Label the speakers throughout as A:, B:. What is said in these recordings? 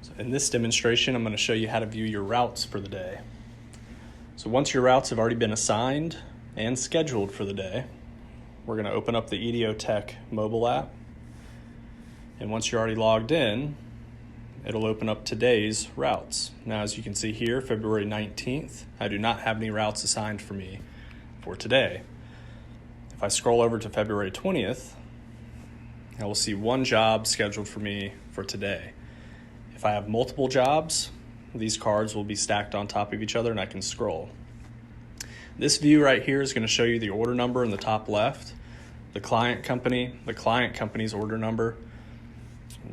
A: So in this demonstration, I'm going to show you how to view your routes for the day. So once your routes have already been assigned and scheduled for the day, we're going to open up the EDO Tech mobile app. And once you're already logged in, it'll open up today's routes. Now, as you can see here, February 19th, I do not have any routes assigned for me for today. If I scroll over to February 20th, I will see one job scheduled for me for today. If I have multiple jobs, these cards will be stacked on top of each other and I can scroll. This view right here is going to show you the order number in the top left, the client company's order number,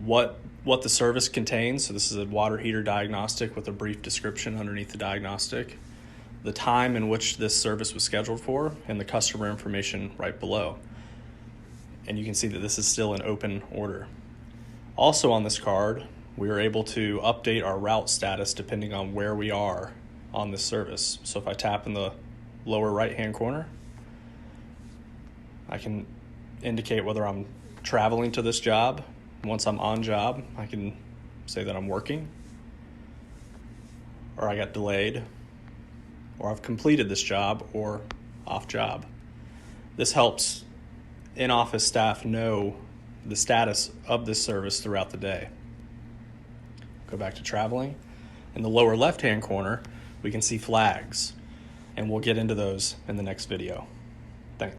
A: what the service contains. So this is a water heater diagnostic with a brief description underneath the diagnostic, the time in which this service was scheduled for, and the customer information right below. And you can see that this is still an open order. Also on this card, we are able to update our route status depending on where we are on this service. So if I tap in the lower right-hand corner, I can indicate whether I'm traveling to this job. Once I'm on job, I can say that I'm working, or I got delayed, or I've completed this job, or off job. This helps in-office staff know the status of this service throughout the day. Go back to traveling. In the lower left-hand corner, we can see flags, and we'll get into those in the next video.